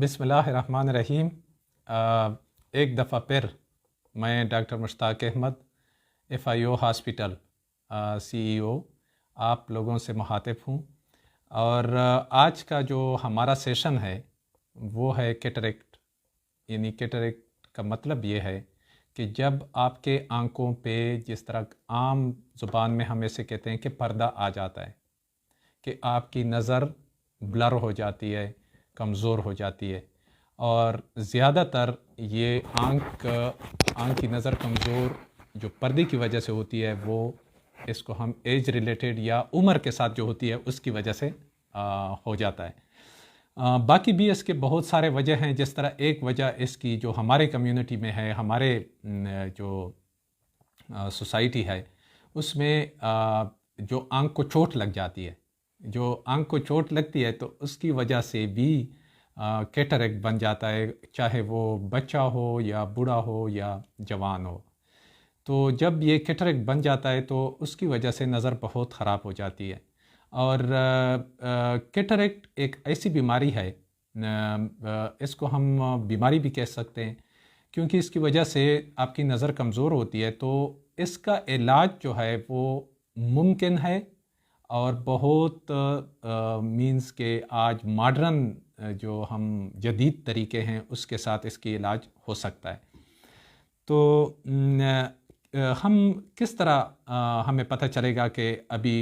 बिस्मिल्लाहिर्रहमानिर्रहीम। एक दफ़ा फिर मैं doctor Mushtaq Ahmad, FIO hospital CEO, आप लोगों से मुखातिब हूँ। और आज का जो हमारा सेशन है वो है कैटरेक्ट। यानी कैटरेक्ट का मतलब ये है कि जब आपके आँखों पे, जिस तरह आम ज़ुबान में हम ऐसे कहते हैं कि पर्दा आ जाता है, कि आपकी नज़र ब्लर हो जाती है, कमज़ोर हो जाती है। और ज़्यादातर ये आँख की नज़र कमज़ोर जो पर्दे की वजह से होती है, वो इसको हम एज रिलेटेड या उम्र के साथ जो होती है उसकी वजह से हो जाता है। बाकी भी इसके बहुत सारे वजह हैं। जिस तरह एक वजह इसकी जो हमारे कम्युनिटी में है, हमारे जो सोसाइटी है, उसमें जो आँख को चोट लग जाती है, जो आँख को चोट लगती है तो उसकी वजह से भी कैटरेक्ट बन जाता है, चाहे वो बच्चा हो या बूढ़ा हो या जवान हो। तो जब ये कैटरेक्ट बन जाता है तो उसकी वजह से नज़र बहुत ख़राब हो जाती है। और कैटरेक्ट एक ऐसी बीमारी है, इसको हम बीमारी भी कह सकते हैं, क्योंकि इसकी वजह से आपकी नज़र कमज़ोर होती है। तो इसका इलाज जो है वो मुमकिन है, और बहुत मींस के आज मॉडर्न जो हम जदीद तरीके हैं उसके साथ इसकी इलाज हो सकता है। तो हम किस तरह हमें पता चलेगा कि अभी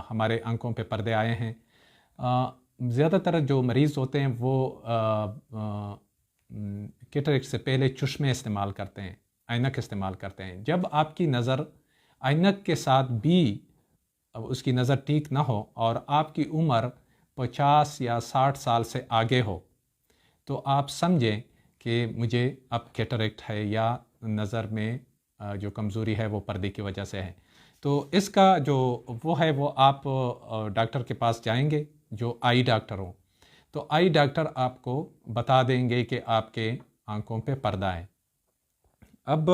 हमारे आंखों पे पर्दे आए हैं? ज़्यादातर जो मरीज़ होते हैं वो कैटरेक्ट से पहले चश्मे इस्तेमाल करते हैं, ऐनक इस्तेमाल करते हैं। जब आपकी नज़र ऐनक के साथ भी अब उसकी नज़र ठीक ना हो और आपकी उम्र 50 या 60 साल से आगे हो, तो आप समझें कि मुझे अब कैटरेक्ट है या नज़र में जो कमज़ोरी है वो पर्दे की वजह से है। तो इसका जो वो है वो आप डॉक्टर के पास जाएंगे जो आई डॉक्टर हो, तो आई डॉक्टर आपको बता देंगे कि आपके आंखों पे पर्दा है। अब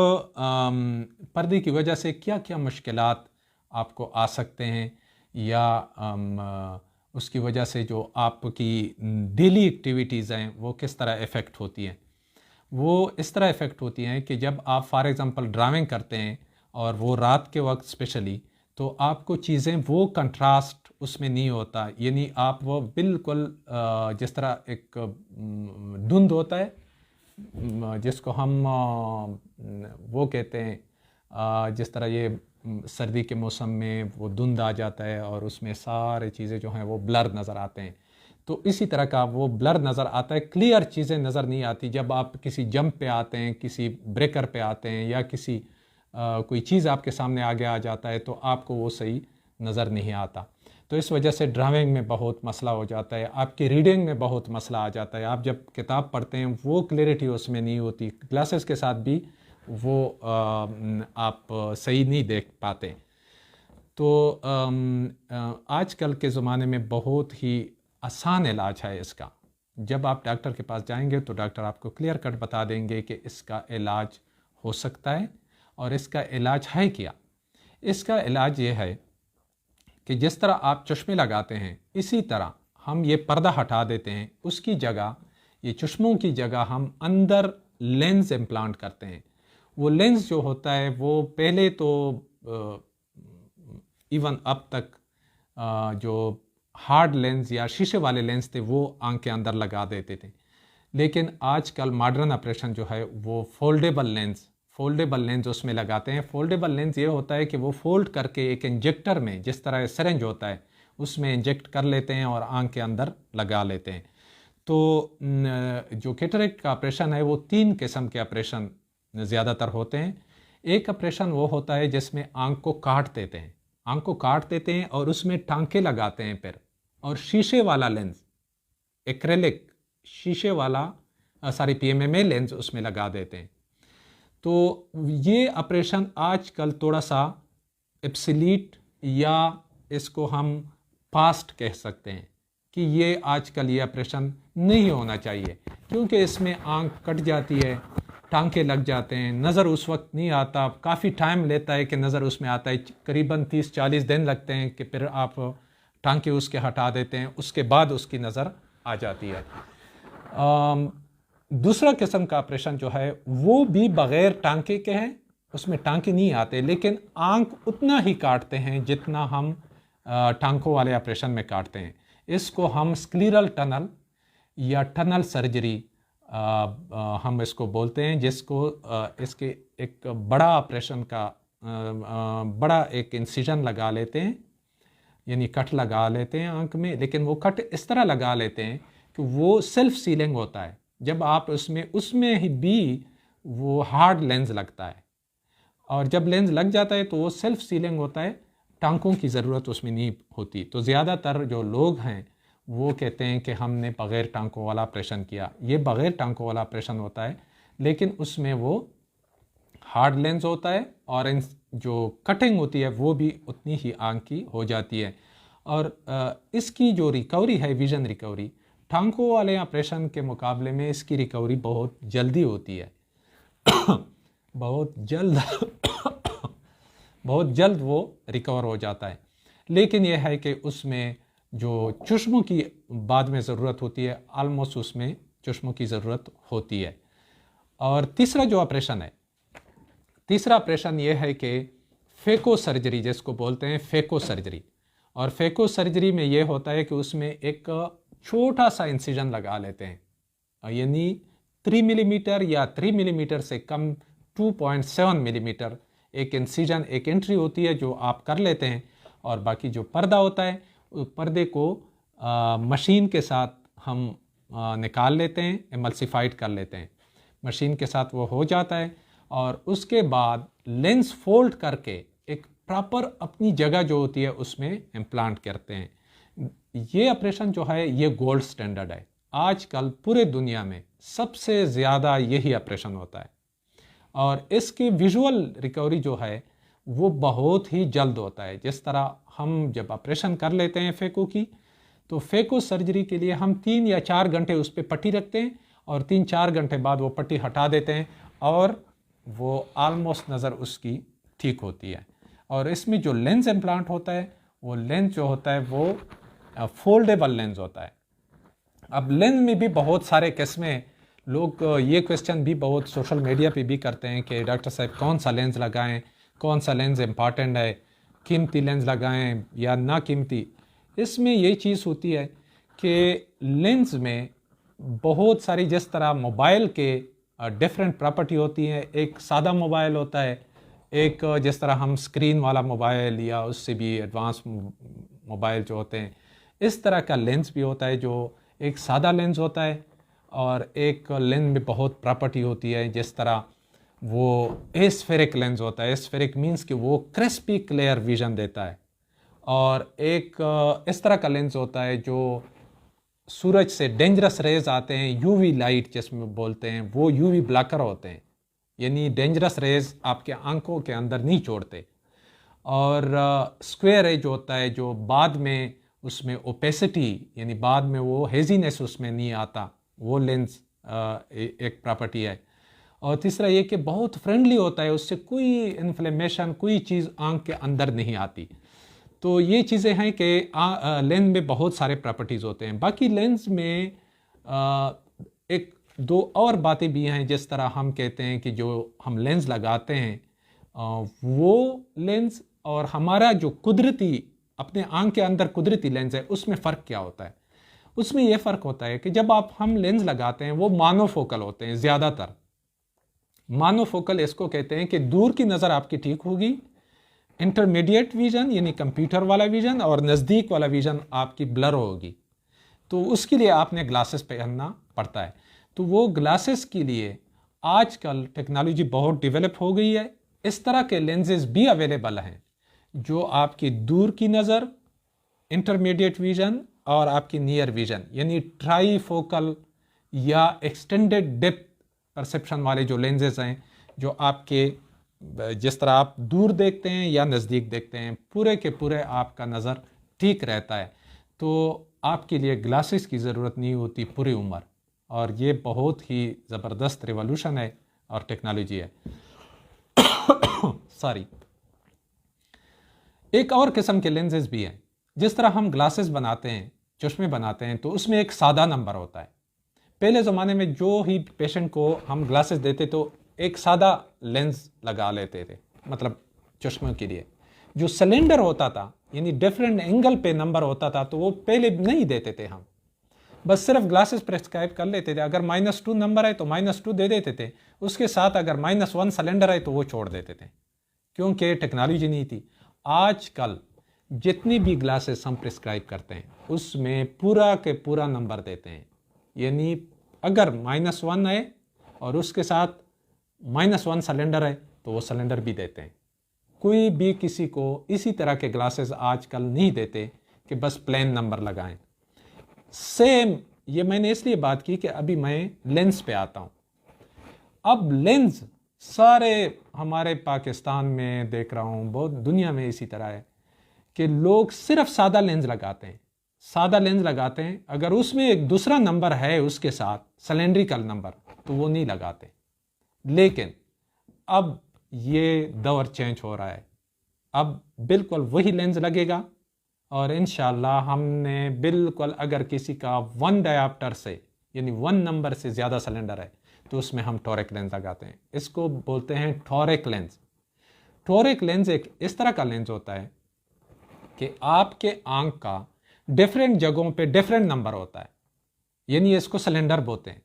पर्दे की वजह से क्या क्या मुश्किलात आपको आ सकते हैं, या उसकी वजह से जो आपकी डेली एक्टिविटीज़ हैं वो किस तरह इफ़ेक्ट होती हैं। वो इस तरह इफ़ेक्ट होती हैं कि जब आप फॉर एग्ज़ाम्पल ड्राइविंग करते हैं, और वो रात के वक्त स्पेशली, तो आपको चीज़ें वो कंट्रास्ट उसमें नहीं होता। यानी आप वो बिल्कुल जिस तरह एक धुंध होता है, जिसको हम वो कहते हैं, जिस तरह ये सर्दी के मौसम में वो धुंध आ जाता है और उसमें सारे चीज़ें जो हैं वो ब्लर नज़र आते हैं, तो इसी तरह का वो ब्लर नज़र आता है, क्लियर चीज़ें नज़र नहीं आती। जब आप किसी जंप पे आते हैं, किसी ब्रेकर पे आते हैं, या किसी कोई चीज़ आपके सामने आगे आ जाता है, तो आपको वो सही नज़र नहीं आता। तो इस वजह से ड्राइविंग में बहुत मसला हो जाता है, आपकी रीडिंग में बहुत मसला आ जाता है। आप जब किताब पढ़ते हैं वो क्लैरिटी उसमें नहीं होती, ग्लासेस के साथ भी वो आप सही नहीं देख पाते। तो आजकल के ज़माने में बहुत ही आसान इलाज है इसका। जब आप डॉक्टर के पास जाएंगे तो डॉक्टर आपको क्लियर कट बता देंगे कि इसका इलाज हो सकता है। और इसका इलाज है क्या? इसका इलाज ये है कि जिस तरह आप चश्मे लगाते हैं, इसी तरह हम ये पर्दा हटा देते हैं, उसकी जगह, ये चश्मों की जगह हम अंदर लेंस इम्प्लांट करते हैं। वो लेंस जो होता है वो पहले तो इवन अब तक जो हार्ड लेंस या शीशे वाले लेंस थे वो आंख के अंदर लगा देते थे, लेकिन आजकल मॉडर्न ऑपरेशन जो है वो फोल्डेबल लेंस उसमें लगाते हैं। फोल्डेबल लेंस ये होता है कि वो फोल्ड करके एक इंजेक्टर में, जिस तरह सिरिंज होता है उसमें इंजेक्ट कर लेते हैं और आंख के अंदर लगा लेते हैं। तो जो कैटरेक्ट का ऑपरेशन है वो 3 किस्म के ऑपरेशन ज़्यादातर होते हैं। एक ऑपरेशन वो होता है जिसमें आंख को काट देते हैं, और उसमें टांके लगाते हैं फिर, और शीशे वाला लेंस, एक्रेलिक शीशे वाला PMMA लेंस उसमें लगा देते हैं। तो ये ऑपरेशन आजकल थोड़ा सा एब्सोल्यूट, या इसको हम पास्ट कह सकते हैं, कि ये आजकल ये ऑपरेशन नहीं होना चाहिए, क्योंकि इसमें आंख कट जाती है, टांके लग जाते हैं, नज़र उस वक्त नहीं आता, काफ़ी टाइम लेता है कि नज़र उसमें आता है, करीबन 30-40 दिन लगते हैं कि फिर आप टांके उसके हटा देते हैं, उसके बाद उसकी नज़र आ जाती है। दूसरा किस्म का ऑपरेशन जो है वो भी बग़ैर टांके के है, उसमें टांके नहीं आते, लेकिन आंख उतना ही काटते हैं जितना हम टांकों वाले ऑपरेशन में काटते हैं। इसको हम स्क्लीरल टनल या टनल सर्जरी हम इसको बोलते हैं, जिसको इसके एक बड़ा ऑपरेशन का बड़ा एक इंसिजन लगा लेते हैं, यानी कट लगा लेते हैं आंख में, लेकिन वो कट इस तरह लगा लेते हैं कि वो सेल्फ सीलिंग होता है। जब आप उसमें ही भी वो हार्ड लेंस लगता है, और जब लेंस लग जाता है तो वो सेल्फ सीलिंग होता है, टांकों की ज़रूरत उसमें नहीं होती। तो ज़्यादातर जो लोग हैं वो कहते हैं कि हमने बग़ैर टांकों वाला ऑपरेशन किया। ये बग़ैर टांकों वाला ऑपरेशन होता है, लेकिन उसमें वो हार्ड लेंस होता है और जो कटिंग होती है वो भी उतनी ही आंख की हो जाती है। और इसकी जो रिकवरी है, विज़न रिकवरी, टांकों वाले ऑपरेशन के मुकाबले में इसकी रिकवरी बहुत जल्दी होती है। बहुत जल्द वो रिकवर हो जाता है। लेकिन यह है कि उसमें जो चश्मों की बाद में ज़रूरत होती है, आलमोस्ट उसमें चश्मों की ज़रूरत होती है। और तीसरा जो ऑपरेशन है, तीसरा ऑपरेशन ये है कि फेको सर्जरी, जिसको बोलते हैं फेको सर्जरी। और फेको सर्जरी में ये होता है कि उसमें एक छोटा सा इंसिजन लगा लेते हैं, यानी 3 मिलीमीटर या 3 मिलीमीटर से कम 2.7 मिलीमीटर एक इंसिजन, एक एंट्री होती है जो आप कर लेते हैं। और बाकी जो पर्दा होता है, पर्दे को मशीन के साथ हम निकाल लेते हैं, एमल्सिफाइड कर लेते हैं, मशीन के साथ वो हो जाता है। और उसके बाद लेंस फोल्ड करके एक प्रॉपर अपनी जगह जो होती है उसमें इम्प्लांट करते हैं। ये ऑपरेशन जो है ये गोल्ड स्टैंडर्ड है। आजकल पूरे दुनिया में सबसे ज़्यादा यही ऑपरेशन होता है, और इसकी विजुअल रिकवरी जो है वो बहुत ही जल्द होता है। जिस तरह हम जब ऑपरेशन कर लेते हैं फेको की, तो फेको सर्जरी के लिए हम 3 या 4 घंटे उस पर पट्टी रखते हैं, और 3-4 घंटे बाद वो पट्टी हटा देते हैं, और वो आलमोस्ट नज़र उसकी ठीक होती है। और इसमें जो लेंस इम्प्लांट होता है, वो लेंस जो होता है वो फोल्डेबल लेंस होता है। अब लेंस में भी बहुत सारे किस्में, लोग ये क्वेश्चन भी बहुत सोशल मीडिया पे भी करते हैं कि डॉक्टर साहब कौन सा लेंस लगाएं, कौन सा लेंस इम्पॉर्टेंट है, कीमती लेंस लगाएं या ना कीमती। इसमें ये चीज़ होती है कि लेंस में बहुत सारी, जिस तरह मोबाइल के डिफरेंट प्रॉपर्टी होती हैं, एक सादा मोबाइल होता है, एक जिस तरह हम स्क्रीन वाला मोबाइल या उससे भी एडवांस मोबाइल जो होते हैं, इस तरह का लेंस भी होता है जो एक सादा लेंस होता है। और एक लेंस में बहुत प्रॉपर्टी होती है, जिस तरह वो एस्फेरिक लेंस होता है। एस्फेरिक मीन्स कि वो क्रिस्पी क्लियर विजन देता है। और एक इस तरह का लेंस होता है जो सूरज से डेंजरस रेज आते हैं, यूवी लाइट जिसमें बोलते हैं, वो यूवी ब्लॉकर होते हैं, यानी डेंजरस रेज आपके आंखों के अंदर नहीं छोड़ते। और स्क्वायर एज होता है जो बाद में उसमें ओपेसिटी, यानी बाद में वो हेजीनेस उसमें नहीं आता, वो लेंस एक प्रॉपर्टी है। और तीसरा ये कि बहुत फ्रेंडली होता है, उससे कोई इन्फ्लेमेशन, कोई चीज़ आंख के अंदर नहीं आती। तो ये चीज़ें हैं कि लेंस में बहुत सारे प्रॉपर्टीज़ होते हैं। बाकी लेंस में एक दो और बातें भी हैं, जिस तरह हम कहते हैं कि जो हम लेंस लगाते हैं वो लेंस और हमारा जो कुदरती अपने आंख के अंदर कुदरती लेंस है, उसमें फ़र्क क्या होता है। उसमें यह फ़र्क होता है कि जब हम लेंस लगाते हैं वो मानोफोकल होते हैं। ज़्यादातर मानोफोकल इसको कहते हैं कि दूर की नज़र आपकी ठीक होगी, इंटरमीडिएट विजन यानी कंप्यूटर वाला विजन, और नज़दीक वाला विजन आपकी ब्लर होगी। तो उसके लिए आपने ग्लासेस पहनना पड़ता है। तो वो ग्लासेस के लिए आजकल टेक्नोलॉजी बहुत डेवलप हो गई है। इस तरह के लेंसेज भी अवेलेबल हैं जो आपकी दूर की नज़र, इंटरमीडिएट विजन और आपकी नियर विजन यानी ट्राईफोकल या एक्सटेंडेड डेप्थ परसेप्शन वाले जो लेंसेज हैं, जो आपके जिस तरह आप दूर देखते हैं या नज़दीक देखते हैं, पूरे के पूरे आपका नज़र ठीक रहता है। तो आपके लिए ग्लासेस की ज़रूरत नहीं होती पूरी उम्र। और ये बहुत ही ज़बरदस्त रिवॉल्यूशन है और टेक्नोलॉजी है। सॉरी। एक और किस्म के लेंसेज भी हैं। जिस तरह हम ग्लासेस बनाते हैं, चश्मे बनाते हैं, तो उसमें एक सादा नंबर होता है। पहले ज़माने में जो ही पेशेंट को हम ग्लासेस देते तो एक सादा लेंस लगा लेते थे, मतलब चश्मे के लिए। जो सिलेंडर होता था यानी डिफरेंट एंगल पे नंबर होता था तो वो पहले नहीं देते थे हम, बस सिर्फ ग्लासेस प्रेस्क्राइब कर लेते थे। अगर -2 नंबर है तो -2 दे देते थे, उसके साथ अगर -1 सिलेंडर है तो वो छोड़ देते थे, क्योंकि टेक्नोलॉजी नहीं थी। आजकल जितनी भी ग्लासेस हम प्रिस्क्राइब करते हैं उसमें पूरा के पूरा नंबर देते हैं, यानी अगर -1 है और उसके साथ -1 सिलेंडर है तो वो सिलेंडर भी देते हैं। कोई भी किसी को इसी तरह के ग्लासेस आजकल नहीं देते कि बस प्लेन नंबर लगाएं। सेम ये मैंने इसलिए बात की कि अभी मैं लेंस पे आता हूँ। अब लेंस सारे हमारे पाकिस्तान में देख रहा हूँ, बहुत दुनिया में इसी तरह है कि लोग सिर्फ सादा लेंस लगाते हैं। सादा लेंस लगाते हैं, अगर उसमें एक दूसरा नंबर है उसके साथ सिलेंड्रिकल नंबर तो वो नहीं लगाते। लेकिन अब ये दौर चेंज हो रहा है, अब बिल्कुल वही लेंस लगेगा और इंशाल्लाह हमने बिल्कुल अगर किसी का 1 डायोप्टर से यानी 1 नंबर से ज़्यादा सिलेंडर है तो उसमें हम टोरिक लेंस लगाते हैं। इसको बोलते हैं टोरिक लेंस। टोरिक लेंस एक इस तरह का लेंस होता है कि आपके आंख का डिफरेंट जगहों पे डिफरेंट नंबर होता है, यानी इसको सिलेंडर बोलते हैं।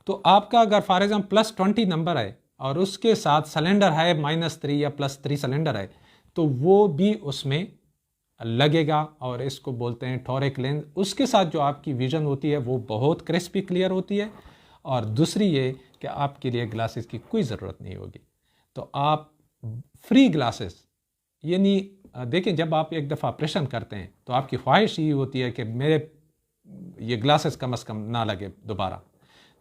तो आपका अगर फॉर एग्जाम्पल +20 नंबर है और उसके साथ सिलेंडर है -3 या +3 सिलेंडर है तो वो भी उसमें लगेगा और इसको बोलते हैं टोरिक लेंस। उसके साथ जो आपकी विजन होती है वो बहुत क्रिस्पी क्लियर होती है, और दूसरी ये कि आपके लिए ग्लासेस की कोई ज़रूरत नहीं होगी। तो आप फ्री ग्लासेस, यानी देखिए जब आप एक दफ़ा ऑपरेशन करते हैं तो आपकी ख्वाहिश ही होती है कि मेरे ये ग्लासेस कम से कम ना लगे दोबारा।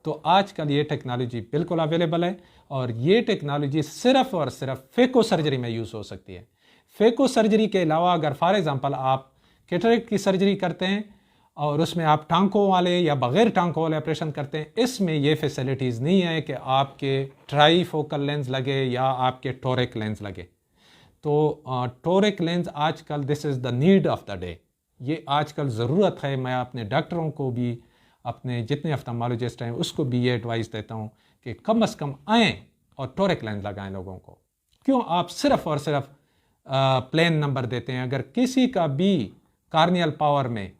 तो आजकल ये टेक्नोलॉजी बिल्कुल अवेलेबल है और ये टेक्नोलॉजी सिर्फ और सिर्फ फेको सर्जरी में यूज़ हो सकती है। फेको सर्जरी के अलावा अगर फॉर एग्जांपल आप कैटरेक्ट की सर्जरी करते हैं और उसमें आप टांकों वाले या बग़ैर टांकों वाले ऑपरेशन करते हैं, इसमें ये फैसिलिटीज़ नहीं है कि आपके ट्राईफोकल लेंस लगे या आपके टोरिक लेंस लगे। तो टोरिक लेंस आजकल this is the need of the day, ये आजकल ज़रूरत है। मैं अपने डॉक्टरों को भी, अपने जितने ऑफ्थल्मोलॉजिस्ट हैं उसको भी ये एडवाइस देता हूँ कि कम से कम आएँ और टोरिक लेंस लगाएं लोगों को। क्यों आप सिर्फ और सिर्फ प्लेन नंबर देते हैं? अगर किसी का भी कार्नियल पावर में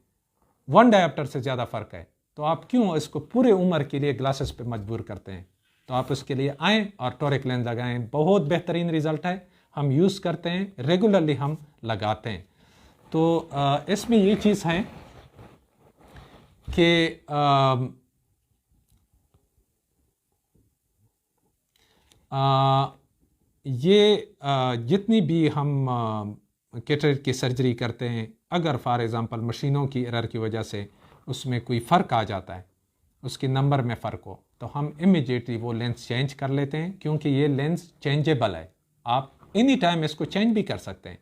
1 डायोप्टर से ज़्यादा फ़र्क है तो आप क्यों इसको पूरे उम्र के लिए ग्लासेस पे मजबूर करते हैं? तो आप उसके लिए आएँ और टोरिक लेंस लगाएं, बहुत बेहतरीन रिज़ल्ट है। हम यूज़ करते हैं, रेगुलरली हम लगाते हैं। तो इसमें ये चीज़ है कि जितनी भी हम कैटरेक्ट की सर्जरी करते हैं, अगर फॉर एग्ज़ाम्पल मशीनों की एरर की वजह से उसमें कोई फ़र्क आ जाता है, उसके नंबर में फ़र्क हो, तो हम इमीडिएटली वो लेंस चेंज कर लेते हैं, क्योंकि ये लेंस चेंजेबल है। आप एनी टाइम इसको चेंज भी कर सकते हैं।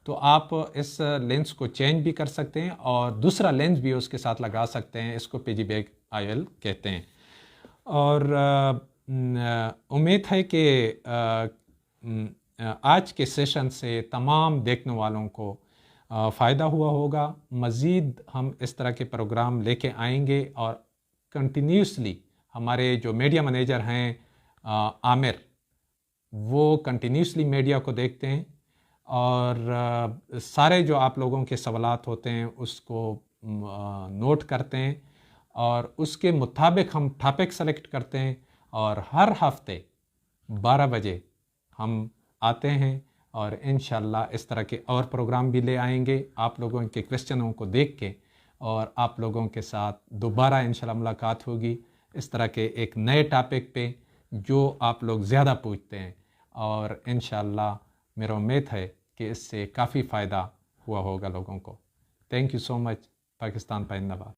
तो आप इस लेंस को चेंज भी कर सकते हैं और दूसरा लेंस भी उसके साथ लगा सकते हैं। इसको पिगीबैक IOL कहते हैं। और उम्मीद है कि आज के सेशन से तमाम देखने वालों को फ़ायदा हुआ होगा। मज़ीद हम इस तरह के प्रोग्राम लेके आएंगे और कंटिन्यूसली हमारे जो मीडिया मैनेजर हैं आमिर, वो कंटिन्यूसली मीडिया को देखते हैं और सारे जो आप लोगों के सवालात होते हैं उसको नोट करते हैं और उसके मुताबिक हम टॉपिक सेलेक्ट करते हैं और हर हफ्ते 12 बजे हम आते हैं और इंशाल्लाह इस तरह के और प्रोग्राम भी ले आएंगे आप लोगों के क्वेश्चनों को देख के, और आप लोगों के साथ दोबारा इंशाल्लाह मुलाकात होगी इस तरह के एक नए टॉपिक पे जो आप लोग ज़्यादा पूछते हैं। और इंशाल्लाह मेरा उम्मीद है कि इससे काफ़ी फ़ायदा हुआ होगा लोगों को। Thank you so much. Pakistan जिंदाबाद।